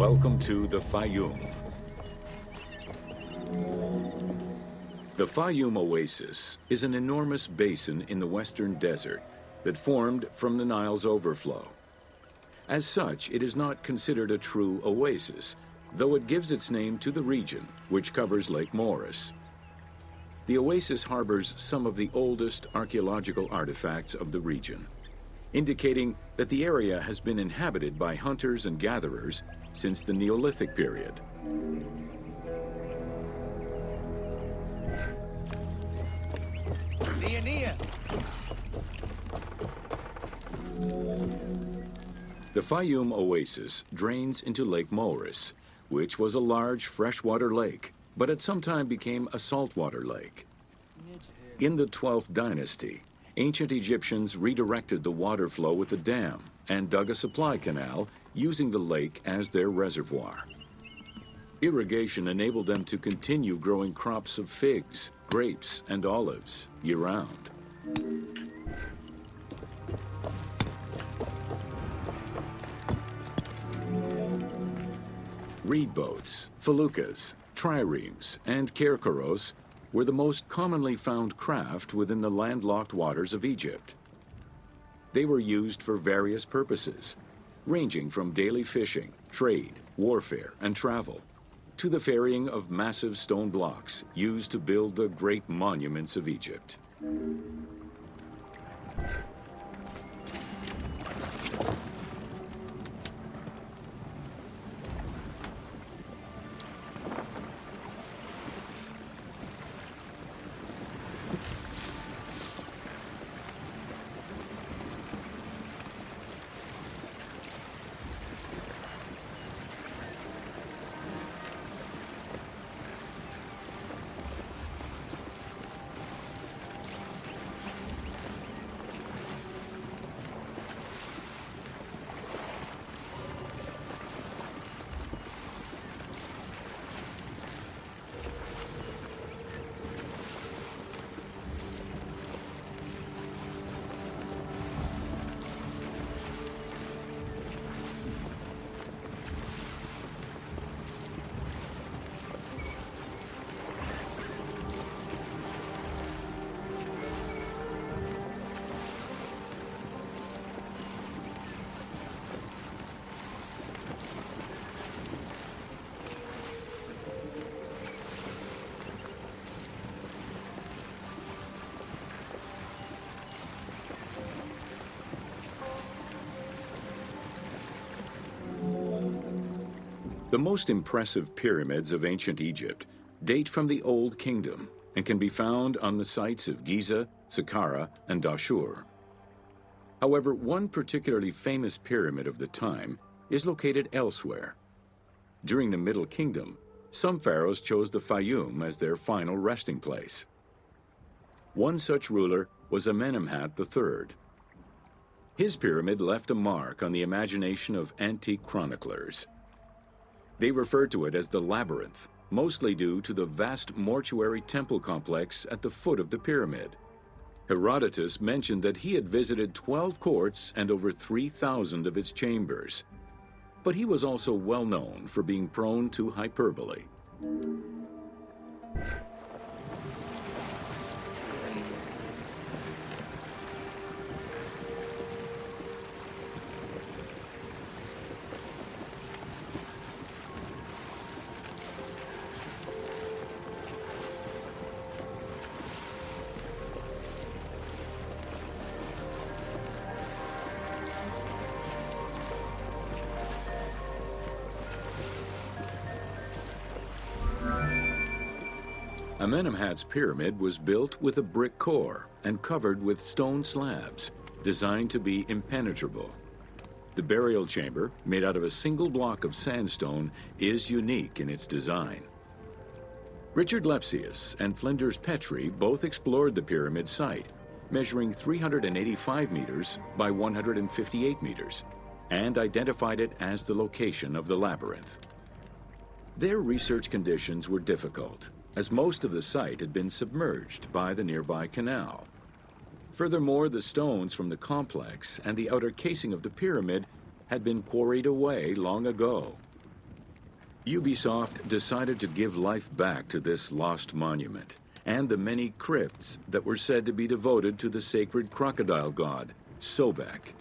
Welcome to the Faiyum. The Faiyum Oasis is an enormous basin in the western desert that formed from the Nile's overflow. As such, it is not considered a true oasis, though it gives its name to the region, which covers Lake Moeris. The oasis harbors some of the oldest archaeological artifacts of the region, indicating that the area has been inhabited by hunters and gatherers since the Neolithic period. The Faiyum Oasis drains into Lake Moeris, which was a large freshwater lake, but at some time became a saltwater lake. In the 12th dynasty, ancient Egyptians redirected the water flow with a dam and dug a supply canal using the lake as their reservoir. Irrigation enabled them to continue growing crops of figs, grapes, and olives year-round. Reed boats, feluccas, triremes, and kerkeros were the most commonly found craft within the landlocked waters of Egypt. They were used for various purposes, ranging from daily fishing, trade, warfare, and travel, to the ferrying of massive stone blocks used to build the great monuments of Egypt. The most impressive pyramids of ancient Egypt date from the Old Kingdom and can be found on the sites of Giza, Saqqara, and Dashur. However, one particularly famous pyramid of the time is located elsewhere. During the Middle Kingdom, some pharaohs chose the Faiyum as their final resting place. One such ruler was Amenemhat III. His pyramid left a mark on the imagination of antique chroniclers. They refer to it as the Labyrinth, mostly due to the vast mortuary temple complex at the foot of the pyramid. Herodotus mentioned that he had visited 12 courts and over 3,000 of its chambers. But he was also well known for being prone to hyperbole. Amenemhat's pyramid was built with a brick core and covered with stone slabs, designed to be impenetrable. The burial chamber, made out of a single block of sandstone, is unique in its design. Richard Lepsius and Flinders Petrie both explored the pyramid site, measuring 385 meters by 158 meters, and identified it as the location of the labyrinth. Their research conditions were difficult, as most of the site had been submerged by the nearby canal. Furthermore, the stones from the complex and the outer casing of the pyramid had been quarried away long ago. Ubisoft decided to give life back to this lost monument and the many crypts that were said to be devoted to the sacred crocodile god, Sobek.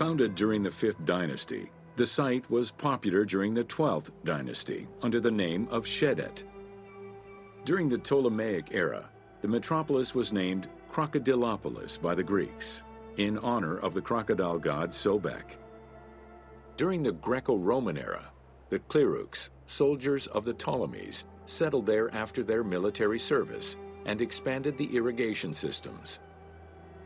Founded during the 5th dynasty, the site was popular during the 12th dynasty under the name of Shedet. During the Ptolemaic era, the metropolis was named Crocodilopolis by the Greeks, in honor of the crocodile god Sobek. During the Greco-Roman era, the Cleruks, soldiers of the Ptolemies, settled there after their military service and expanded the irrigation systems.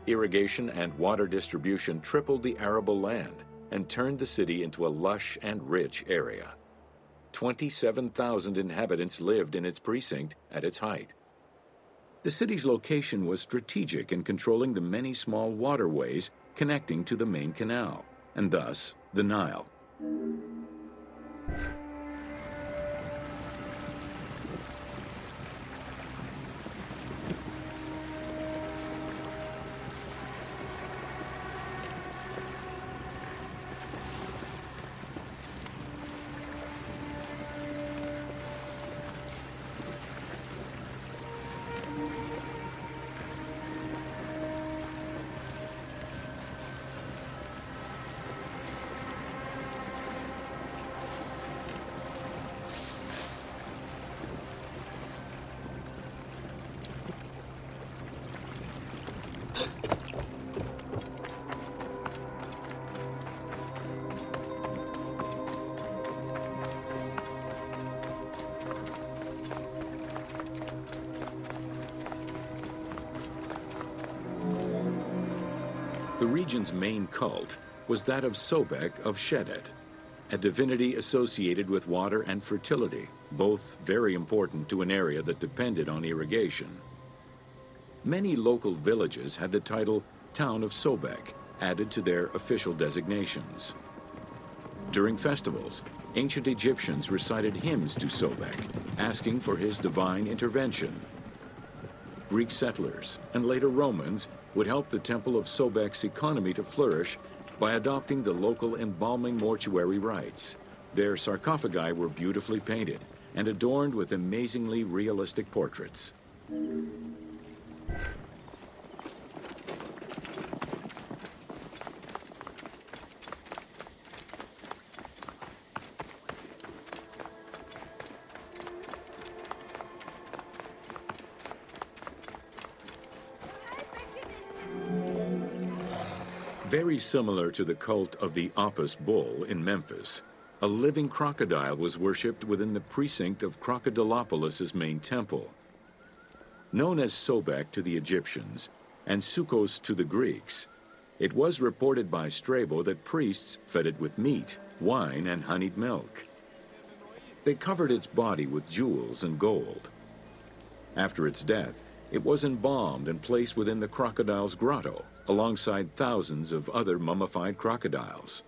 Irrigation and water distribution tripled the arable land and turned the city into a lush and rich area. 27,000 inhabitants lived in its precinct at its height. The city's location was strategic in controlling the many small waterways connecting to the main canal, and thus the Nile. The region's main cult was that of Sobek of Shedet, a divinity associated with water and fertility, both very important to an area that depended on irrigation. Many local villages had the title Town of Sobek added to their official designations. During festivals, ancient Egyptians recited hymns to Sobek, asking for his divine intervention. Greek settlers and later Romans would help the Temple of Sobek's economy to flourish by adopting the local embalming mortuary rites. Their sarcophagi were beautifully painted and adorned with amazingly realistic portraits. Very similar to the cult of the Apis bull in Memphis, a living crocodile was worshipped within the precinct of Crocodilopolis's main temple. Known as Sobek to the Egyptians and Sukkos to the Greeks, it was reported by Strabo that priests fed it with meat, wine, and honeyed milk. They covered its body with jewels and gold. After its death, it was embalmed and placed within the crocodile's grotto, alongside thousands of other mummified crocodiles.